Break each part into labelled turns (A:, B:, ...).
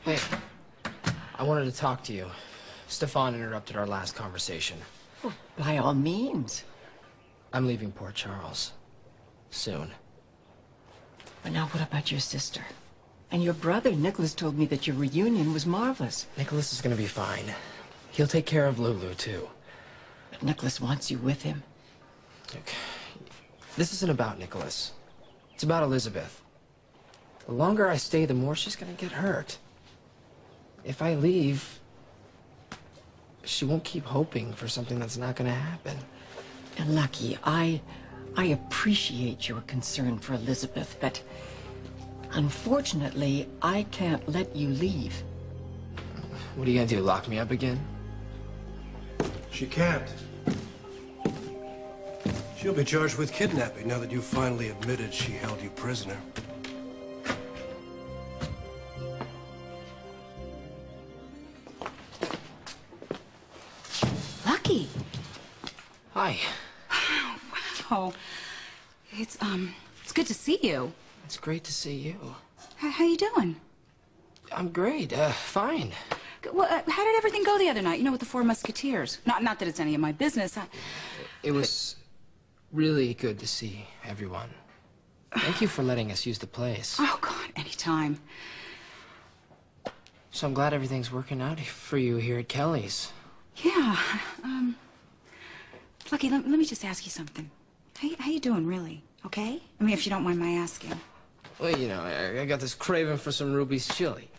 A: Hey, I wanted to talk to you. Stefan interrupted our last conversation.
B: Oh, by all means.
A: I'm leaving Port Charles. Soon.
B: But now what about your sister? And your brother, Nicholas, told me that your reunion was marvelous.
A: Nicholas is gonna be fine. He'll take care of Lulu, too.
B: But Nicholas wants you with him.
A: Look, this isn't about Nicholas. It's about Elizabeth. The longer I stay, the more she's gonna get hurt. If I leave, she won't keep hoping for something that's not gonna happen.
B: And Lucky, I appreciate your concern for Elizabeth, but unfortunately, I can't let you leave.
A: What are you gonna do, lock me up again?
C: She can't. She'll be charged with kidnapping now that you finally admitted she held you prisoner.
D: Lucky.
A: Hi.
D: Wow. It's good to see you.
A: It's great to see you.
D: How you doing?
A: I'm great, fine.
D: Well, how did everything go the other night? You know, with the Four Musketeers. Not that it's any of my business.
A: It was really good to see everyone. Thank you for letting us use the place.
D: Oh, God, anytime.
A: So I'm glad everything's working out for you here at Kelly's.
D: Yeah, Lucky, let me just ask you something. How you doing, really? Okay? I mean, if you don't mind my asking.
A: Well, you know, I got this craving for some Ruby's chili.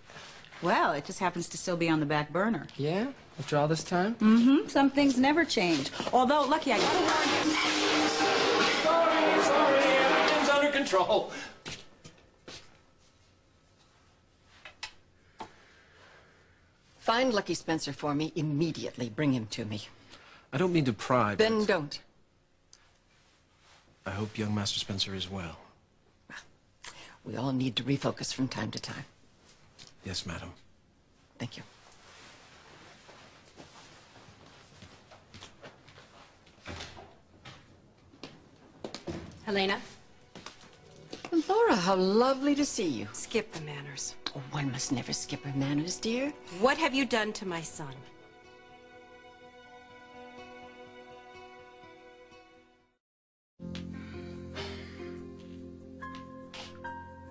D: Well, it just happens to still be on the back burner.
A: Yeah? After all this time?
D: Mm-hmm. Some things never change. Although, Lucky, I gotta warn you.
C: Sorry, everything's under control.
B: Find Lucky Spencer for me immediately. Bring him to me.
C: I don't mean to pry,
B: Then
C: but
B: don't.
C: I hope young Master Spencer is well.
B: We all need to refocus from time to time.
C: Yes, madam.
B: Thank you.
E: Helena?
B: Laura, how lovely to see you.
E: Skip the manners.
B: Oh, one must never skip her manners, dear.
E: What have you done to my son?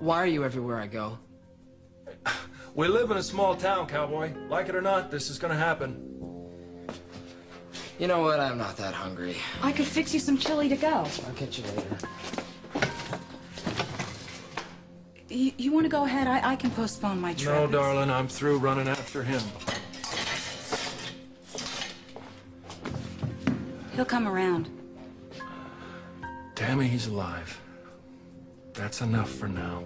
A: Why are you everywhere I go?
F: We live in a small town, cowboy. Like it or not, this is gonna happen.
A: You know what? I'm not that hungry.
D: I could fix you some chili to go.
A: I'll catch you later.
D: You want to go ahead? I can postpone my trip.
F: No, darling, I'm through running after him.
D: He'll come around.
F: Tammy, he's alive. That's enough for now.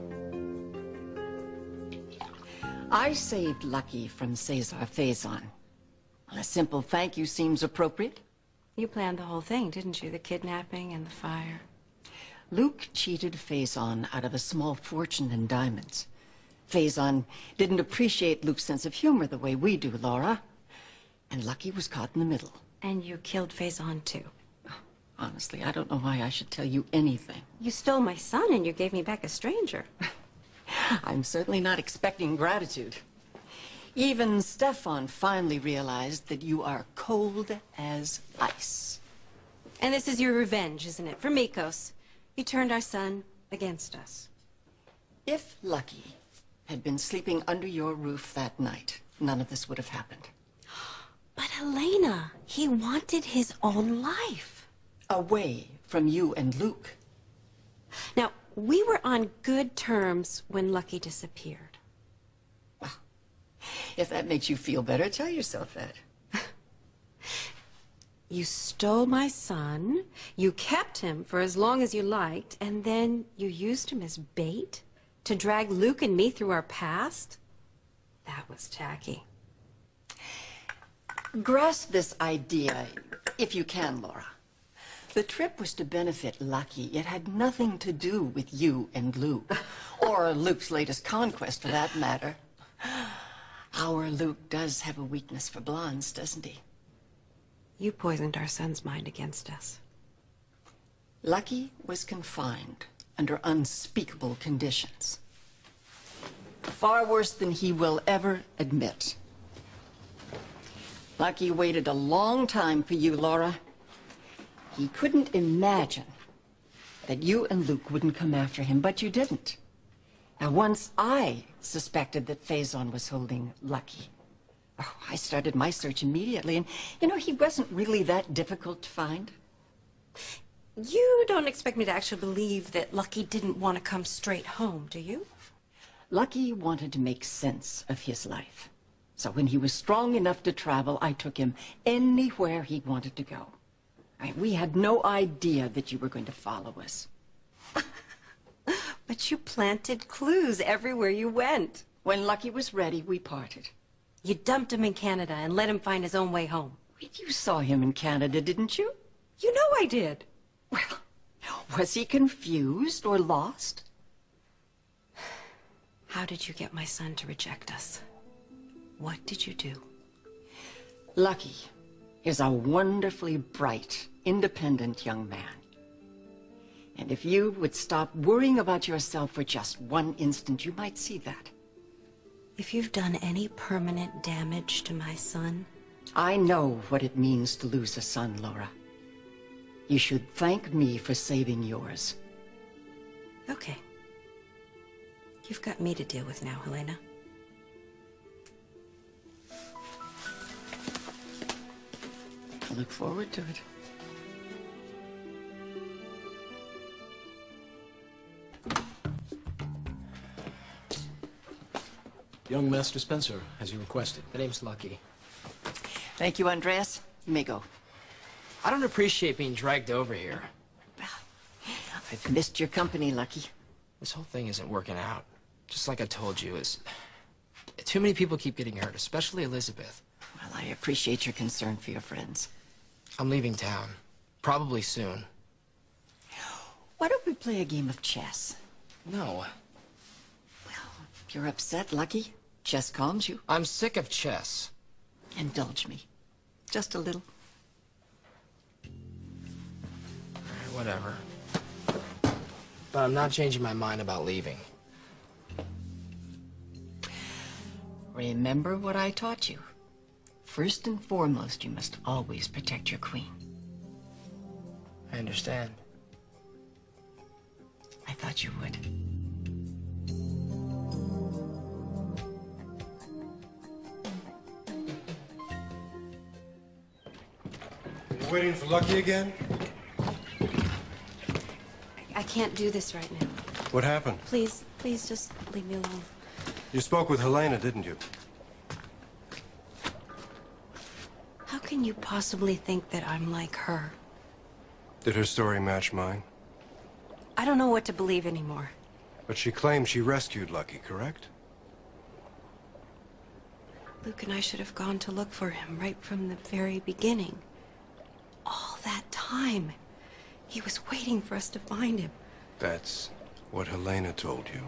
B: I saved Lucky from Cesar Faison. A simple thank you seems appropriate.
E: You planned the whole thing, didn't you? The kidnapping and the fire.
B: Luke cheated Faison out of a small fortune in diamonds. Faison didn't appreciate Luke's sense of humor the way we do, Laura. And Lucky was caught in the middle.
E: And you killed Faison, too.
B: Honestly, I don't know why I should tell you anything.
E: You stole my son and you gave me back a stranger.
B: I'm certainly not expecting gratitude. Even Stefan finally realized that you are cold as ice.
E: And this is your revenge, isn't it? For Mikos. You turned our son against us.
B: If Lucky had been sleeping under your roof that night, none of this would have happened.
E: But Helena, he wanted his own life.
B: Away from you and Luke.
E: Now, we were on good terms when Lucky disappeared.
B: Well, if that makes you feel better, tell yourself that.
E: You stole my son, you kept him for as long as you liked, and then you used him as bait to drag Luke and me through our past? That was tacky.
B: Grasp this idea, if you can, Laura. The trip was to benefit Lucky. It had nothing to do with you and Luke. Or Luke's latest conquest, for that matter. Our Luke does have a weakness for blondes, doesn't he?
E: You poisoned our son's mind against us.
B: Lucky was confined under unspeakable conditions. Far worse than he will ever admit. Lucky waited a long time for you, Laura. He couldn't imagine that you and Luke wouldn't come after him, but you didn't. And once I suspected that Faison was holding Lucky, oh, I started my search immediately, and you know, he wasn't really that difficult to find.
E: You don't expect me to actually believe that Lucky didn't want to come straight home, do you?
B: Lucky wanted to make sense of his life. So when he was strong enough to travel, I took him anywhere he wanted to go. We had no idea that you were going to follow us.
E: But you planted clues everywhere you went.
B: When Lucky was ready, we parted.
E: You dumped him in Canada and let him find his own way home.
B: You saw him in Canada, didn't you?
E: You know I did.
B: Well, was he confused or lost?
E: How did you get my son to reject us? What did you do?
B: Lucky is a wonderfully bright, independent young man. And if you would stop worrying about yourself for just one instant, you might see that.
E: If you've done any permanent damage to my son...
B: I know what it means to lose a son, Laura. You should thank me for saving yours.
E: Okay. You've got me to deal with now, Helena.
B: I look forward to it.
G: Young Master Spencer, as you requested.
A: The name's Lucky.
B: Thank you, Andreas. You may go.
A: I don't appreciate being dragged over here.
B: I've missed your company, Lucky.
A: This whole thing isn't working out. Just like I told you, too many people keep getting hurt, especially Elizabeth.
B: Well, I appreciate your concern for your friends.
A: I'm leaving town. Probably soon.
B: Why don't we play a game of chess?
A: No.
B: Well, if you're upset, Lucky, chess calms you.
A: I'm sick of chess.
B: Indulge me. Just a little.
A: Whatever. But I'm not changing my mind about leaving.
B: Remember what I taught you. First and foremost, you must always protect your queen.
A: I understand.
B: I thought you would.
C: You waiting for Lucky again?
E: I can't do this right now.
C: What happened?
E: Please just leave me alone.
C: You spoke with Helena, didn't you?
E: How can you possibly think that I'm like her?
C: Did her story match mine?
E: I don't know what to believe anymore.
C: But she claimed she rescued Lucky, correct?
E: Luke and I should have gone to look for him right from the very beginning. All that time. He was waiting for us to find him.
C: That's what Helena told you.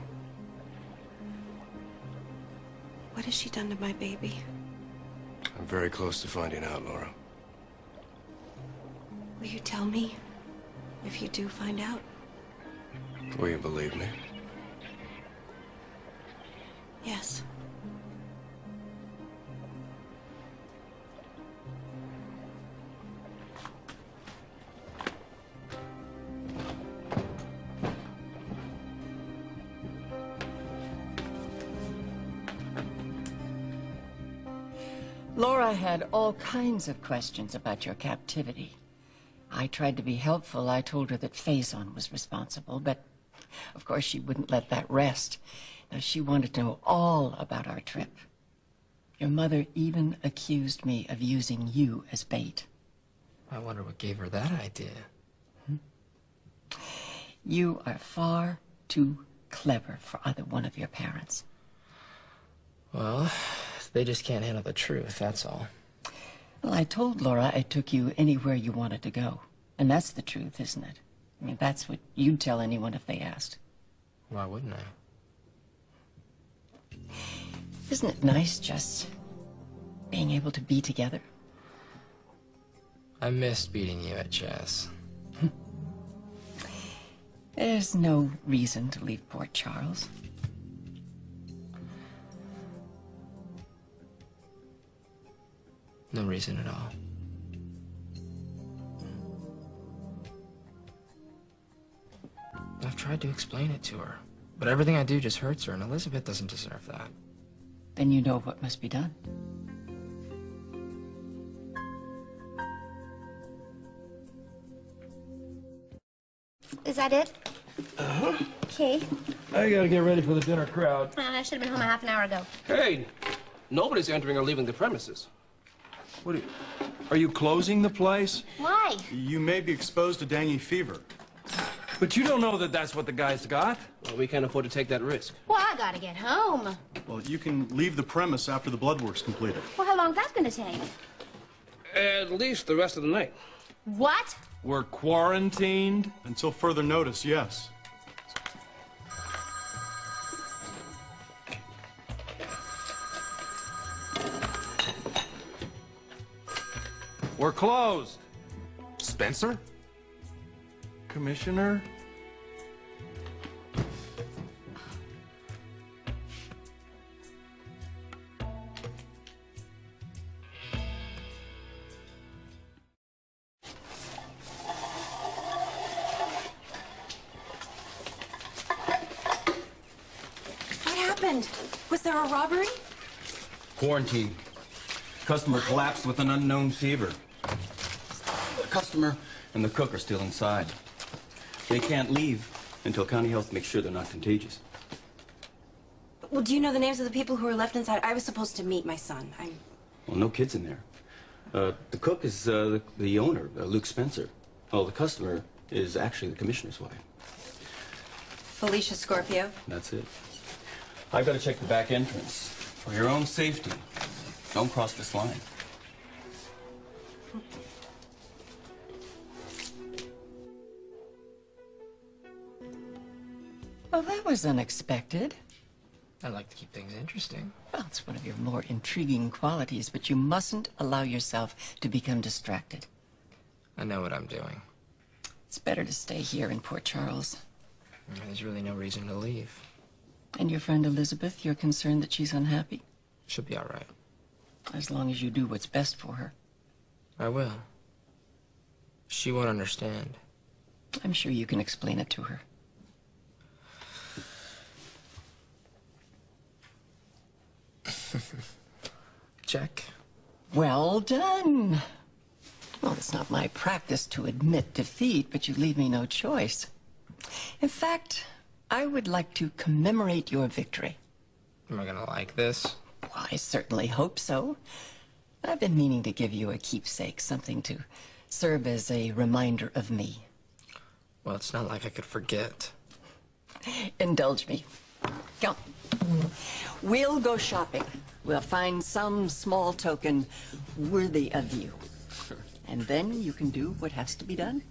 E: What has she done to my baby?
C: I'm very close to finding out, Laura.
E: Will you tell me if you do find out?
C: Will you believe me?
E: Yes.
B: Laura had all kinds of questions about your captivity. I tried to be helpful. I told her that Faison was responsible, but of course she wouldn't let that rest. Now, she wanted to know all about our trip. Your mother even accused me of using you as bait.
A: I wonder what gave her that idea.
B: You are far too clever for either one of your parents.
A: Well, they just can't handle the truth, that's all.
B: Well, I told Laura I took you anywhere you wanted to go. And that's the truth, isn't it? I mean, that's what you'd tell anyone if they asked.
A: Why wouldn't I?
B: Isn't it nice just being able to be together?
A: I missed beating you at chess.
B: There's no reason to leave Port Charles.
A: No reason at all. I've tried to explain it to her, but everything I do just hurts her, and Elizabeth doesn't deserve that.
B: Then you know what must be done.
H: Is that it? Okay.
F: I gotta get ready for the dinner crowd.
H: I should have been home a half an hour ago.
I: Hey, nobody's entering or leaving the premises.
F: What are you closing the place?
H: Why?
J: You may be exposed to dengue fever.
F: But you don't know that that's what the guy's got.
I: Well, we can't afford to take that risk.
H: Well, I gotta get home.
J: Well, you can leave the premise after the blood work's completed.
H: Well, how long's that gonna take?
I: At least the rest of the night.
H: What?
F: We're quarantined.
J: Until further notice, yes.
F: We're closed.
K: Spencer?
F: Commissioner?
E: What happened? Was there a robbery?
L: Quarantine. Customer collapsed with an unknown fever. The customer and the cook are still inside. They can't leave until County Health makes sure they're not contagious.
E: Well, do you know the names of the people who were left inside? I was supposed to meet my son.
L: Well, no kids in there. The cook is the owner, Luke Spencer. Well, the customer is actually the commissioner's wife.
E: Felicia Scorpio.
L: That's it. I've got to check the back entrance. For your own safety, don't cross this line.
B: Well, that was unexpected.
A: I like to keep things interesting.
B: Well, it's one of your more intriguing qualities, but you mustn't allow yourself to become distracted.
A: I know what I'm doing.
B: It's better to stay here in Port Charles.
A: There's really no reason to leave.
B: And your friend Elizabeth, you're concerned that she's unhappy?
A: She'll be all right.
B: As long as you do what's best for her.
A: I will. She won't understand.
B: I'm sure you can explain it to her.
A: Check.
B: Well done. Well, it's not my practice to admit defeat, but you leave me no choice. In fact, I would like to commemorate your victory.
A: Am I gonna like this?
B: Well, I certainly hope so. I've been meaning to give you a keepsake, something to serve as a reminder of me.
A: Well, it's not like I could forget.
B: Indulge me. Come. We'll go shopping. We'll find some small token worthy of you. And then you can do what has to be done.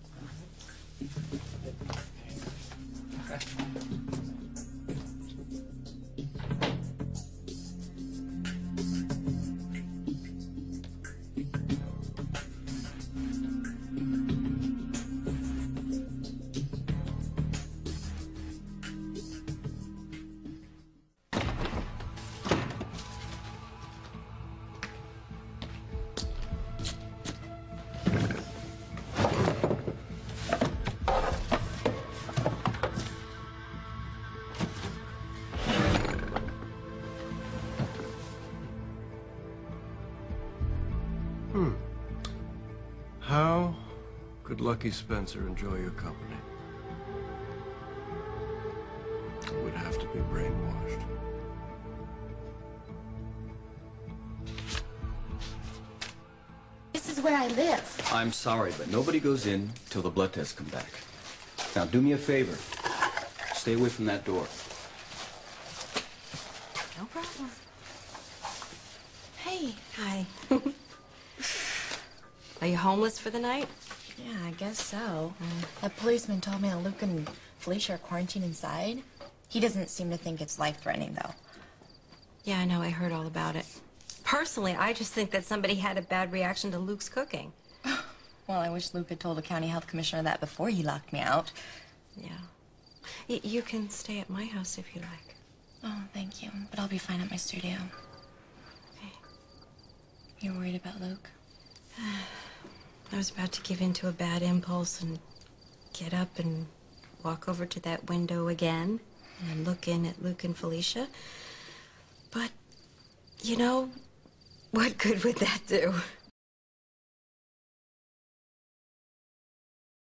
C: How could Lucky Spencer enjoy your company? We'd have to be brainwashed.
H: This is where I live.
L: I'm sorry, but nobody goes in till the blood tests come back. Now, do me a favor. Stay away from that door.
E: No problem.
H: Hey.
E: Hi. Are you homeless for the night?
M: Yeah, I guess so. That policeman told me that Luke and Felicia are quarantined inside. He doesn't seem to think it's life-threatening, though.
E: Yeah, I know. I heard all about it. Personally, I just think that somebody had a bad reaction to Luke's cooking.
M: Well, I wish Luke had told the county health commissioner that before he locked me out.
E: Yeah. You can stay at my house if you like.
M: Oh, thank you. But I'll be fine at my studio.
E: Okay.
M: You're worried about Luke?
E: I was about to give in to a bad impulse and get up and walk over to that window again and look in at Luke and Felicia. But, you know, what good would that do?